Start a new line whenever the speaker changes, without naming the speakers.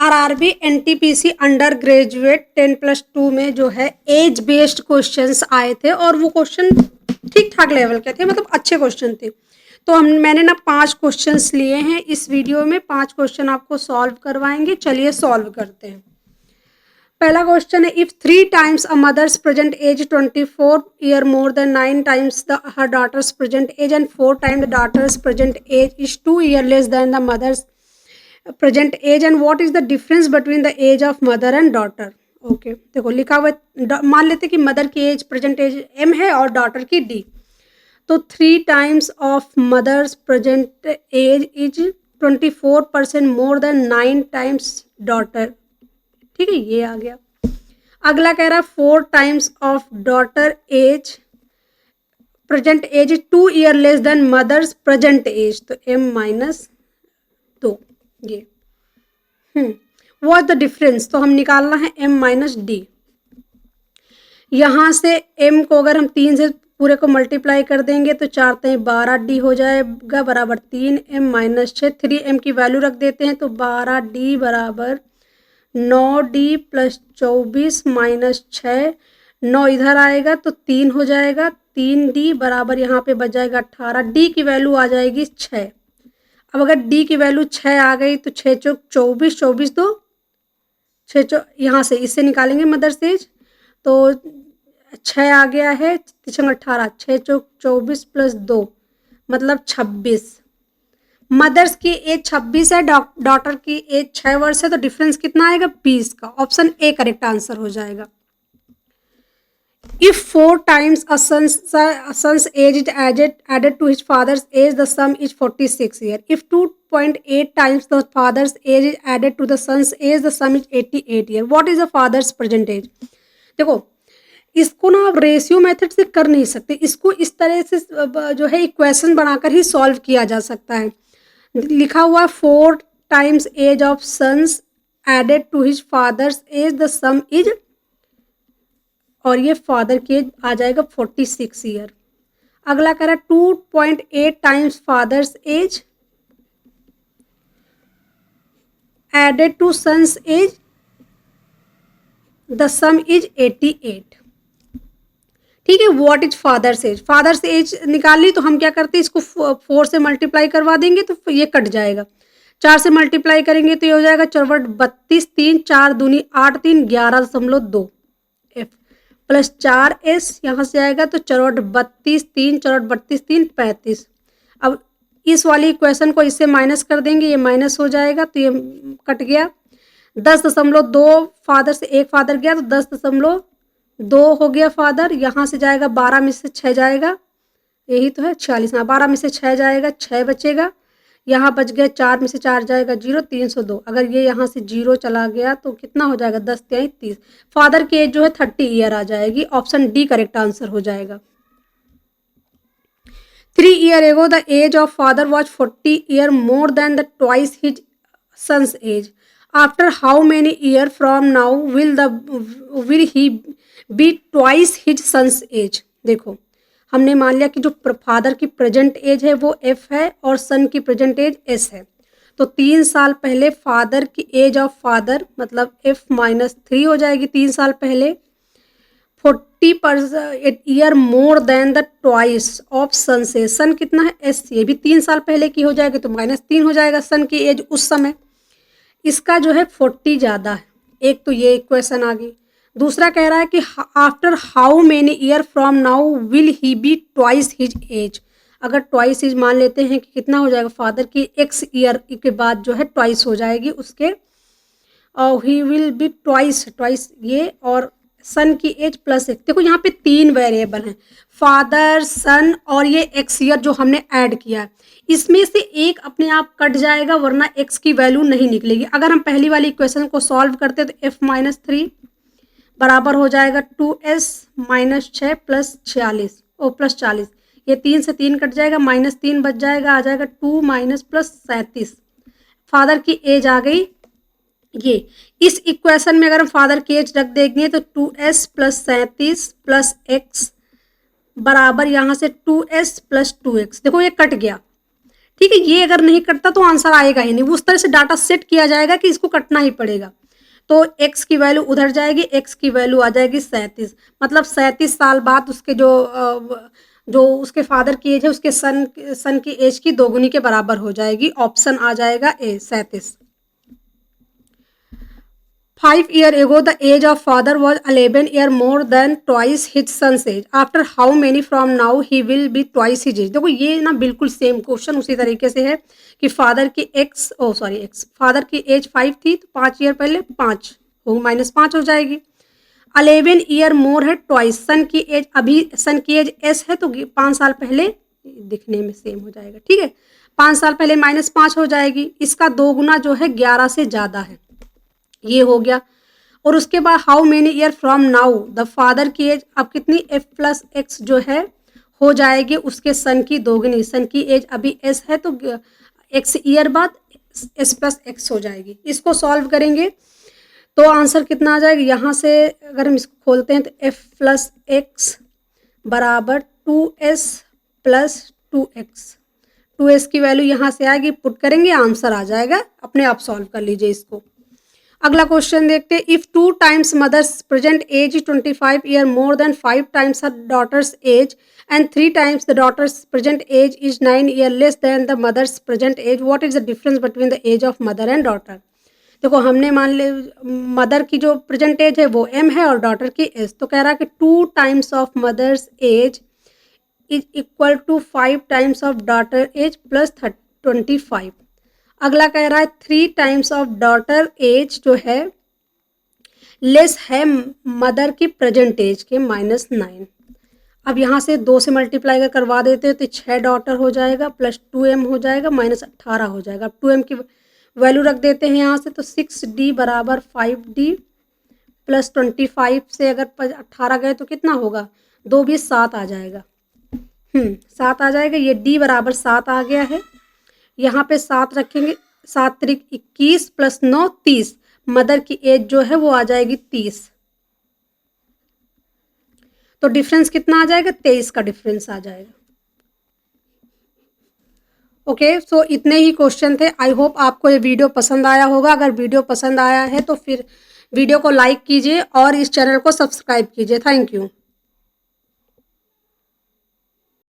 RRB NTPC under graduate 10+2 में जो है एज बेस्ड क्वेश्चंस आए थे और वो क्वेश्चन ठीक ठाक लेवल के थे, मतलब अच्छे क्वेश्चन थे। तो मैंने ना 5 क्वेश्चंस लिए हैं इस वीडियो में, 5 क्वेश्चन आपको सॉल्व करवाएंगे। चलिए सॉल्व करते हैं। पहला क्वेश्चन है, if 3 times a mother's present age 24 year more than 9 times the her daughter's present age and 4 times the daughter's present age is 2 year less than the mother's present age and what is the difference between the age of mother and daughter. Okay, देखो लिखा हुआ मान लेते कि mother की as present as m है और daughter की d। तो 3 times of mother's present age is 24% more than 9 times daughter. ठीक है, ये आ गया। अगला कह रहा है 4 times of daughter age present age is 2 year less than mother's present age, तो m-2 ये। व्हाट द डिफरेंस, तो हम निकालना है m-d। यहाँ से m को अगर हम 3 से पूरे को मल्टीप्लाई कर देंगे तो 4 3 12d हो जाएगा बराबर 3 m-6। 3m की वैल्यू रख देते हैं तो 12d बराबर 9d प्लस 24 माइनस 6, 9 इधर आएगा तो 3 हो जाएगा, 3d बराबर यहाँ पे बच जाएगा 18, d की वैल्यू आ जाएगी 6। अब अगर d की वैल्यू 6 आ गई तो 6 चौक 24, 24 तो 6 चौ यहाँ से इससे निकालेंगे मदर्स एज, तो 6 आ गया है, 18, 6 चौक 24 प्लस 2 मतलब 26। मदर्स की एज 26 है, डॉटर की एज 6 वर्ष है, तो डिफरेंस कितना आएगा 20 का। ऑप्शन ए करेक्ट आंसर हो जाएगा। If 4 times a son's age is added to his father's age, the sum is 46 years. If 2.8 times the father's age is added to the son's age, the sum is 88 years. What is the father's present age? देखो इसको ना आप ratio method से कर नहीं सकते, इसको इस तरह से जो है इक्वेशन बनाकर ही सॉल्व किया जा सकता है। लिखा हुआ 4 times age of son's added to his father's age, the sum is, और ये फादर की एज आ जाएगा 46 ईयर। अगला कह रहा है 2.8 times father's age added to son's age, the sum is 88। ठीक है, what is father's age, father's age निकाल ली तो हम क्या करते हैं, इसको 4 से मल्टीप्लाई करवा देंगे तो ये कट जाएगा। 4 से मल्टीप्लाई करेंगे तो ये हो जाएगा 32, 3 4 दूनी 8, 3 11.2 एफ प्लस 4s यहाँ से आएगा तो 32, 3 32, 3 35। अब इस वाली इक्वेशन को इससे माइनस कर देंगे, ये माइनस हो जाएगा तो ये कट गया। 10.2 फादर से एक फादर गया तो 10.2 हो गया फादर, यहाँ से जाएगा 12 में से 6 जाएगा, यही तो है 46। हाँ, 12 में से 6 जाएगा, 6 बचेगा, यहाँ बच गया 4 में से 4 जाएगा 0, 302। अगर ये यहाँ से 0 चला गया तो कितना हो जाएगा 10 3 30। फादर की एज जो है 30 ईयर आ जाएगी। ऑप्शन डी करेक्ट आंसर हो जाएगा। 3 years ago the age of father was 40 years more than the twice his son's age. After how many years from now will he be twice his son's age? देखो हमने मान लिया कि जो father की present as है वो f है और सन की प्रेजेंट एज s है, तो 3 साल पहले फादर की एज ऑफ फादर मतलब f-3 हो जाएगी 3 साल पहले। 40% year more than the twice of son से, सन कितना है s, ये भी 3 साल पहले की हो जाएगी तो -3 हो जाएगा सन की एज उस समय। इसका जो है 40 ज़्यादा है, एक तो ये इक्वेशन आ गई। दूसरा कह रहा है कि after how many year from now will he be twice his age. अगर ट्वाइस एज मान लेते हैं कि कितना हो जाएगा, फादर की x ईयर के बाद जो है ट्वाइस हो जाएगी उसके, और ही विल बी ट्वाइस ये, और सन की एज प्लस एक। देखो यहाँ पे 3 वेरिएबल हैं, फादर सन और ये x ईयर जो हमने ऐड किया है, इसमें से एक अपने आप कट जाएगा वरना x की वैल्यू नहीं निकलेगी। अगर हम पहली वाली इक्वेशन को सॉल्व करते तो f-3 बराबर हो जाएगा 2s -6 प्लस 46 प्लस 40, ये 3 से 3 कट जाएगा, -3 बच जाएगा, आ जाएगा 2 माइनस प्लस 37। फादर की एज आ गई ये। इस इक्वेशन में अगर हम फादर की एज रख देंगे तो 2s प्लस 37 प्लस x बराबर यहाँ से 2s प्लस 2x, देखो ये कट गया। ठीक है, ये अगर नहीं कटता तो आंसर आएगा ही नहीं, उस तरह से डाटा सेट किया जाएगा कि इसको कटना ही पड़ेगा। तो x की वैल्यू उधर जाएगी, x की वैल्यू आ जाएगी 37, मतलब 37 साल बाद उसके जो उसके फादर की एज है उसके सन की एज की दोगुनी के बराबर हो जाएगी। ऑप्शन आ जाएगा ए 37। 5 years ago, the age of father was 11 years more than twice his son's age. After how many from now he will be twice his age? देखो ये ना बिल्कुल सेम क्वेश्चन उसी तरीके से है कि फादर की फादर की एज 5 थी तो 5 ईयर पहले 5 हो -5 हो जाएगी। 11 ईयर मोर है ट्वाइस, सन की एज अभी सन की एज एस है तो 5 साल पहले, दिखने में सेम हो जाएगा। ठीक है, 5 साल पहले -5 हो जाएगी, इसका 2 गुना जो है 11 से ज़्यादा है, ये हो गया। और उसके बाद how many year from now the father की एज, अब कितनी f प्लस एक्स जो है हो जाएगी उसके सन की दोगुनी, सन की एज अभी s है तो x ईयर बाद s प्लस एक्स हो जाएगी। इसको सॉल्व करेंगे तो आंसर कितना आ जाएगा, यहाँ से अगर हम इसको खोलते हैं तो f प्लस एक्स बराबर 2s प्लस 2x की वैल्यू यहाँ से आएगी, पुट करेंगे आंसर आ जाएगा, अपने आप सॉल्व कर लीजिए इसको। अगला क्वेश्चन देखते हैं। If 2 times mother's present age 25 year more than 5 times her daughter's age and 3 times the daughter's present age is 9 year less than the mother's present age, what is the difference between the age of mother and daughter. देखो हमने मान ले mother की जो present as है वो m है और डॉटर की s, तो कह रहा है कि 2 times of mother's age is equal to 5 times of daughter age plus 25। अगला कह रहा है 3 टाइम्स ऑफ डॉटर एज जो है लेस है मदर की प्रेजेंट एज के -9। अब यहाँ से 2 से मल्टीप्लाई करवा देते हैं तो 6 डॉटर हो जाएगा प्लस 2m हो जाएगा -18 हो जाएगा। अब 2m की वैल्यू रख देते हैं यहाँ से तो 6d बराबर 5d प्लस 25 से अगर 18 गए तो कितना होगा, 2 20 7 आ जाएगा। 7 आ जाएगा, ये d बराबर 7 आ गया है। यहाँ पे 7 रखेंगे, 7 त्रिक 21 प्लस 9 30, मदर की एज जो है वो आ जाएगी 30, तो डिफरेंस कितना आ जाएगा, 23 का डिफरेंस आ जाएगा। ओके, सो इतने ही क्वेश्चन थे। आई होप आपको ये वीडियो पसंद आया होगा। अगर वीडियो पसंद आया है तो फिर वीडियो को लाइक कीजिए और इस चैनल को सब्सक्राइब कीजिए। Thank you.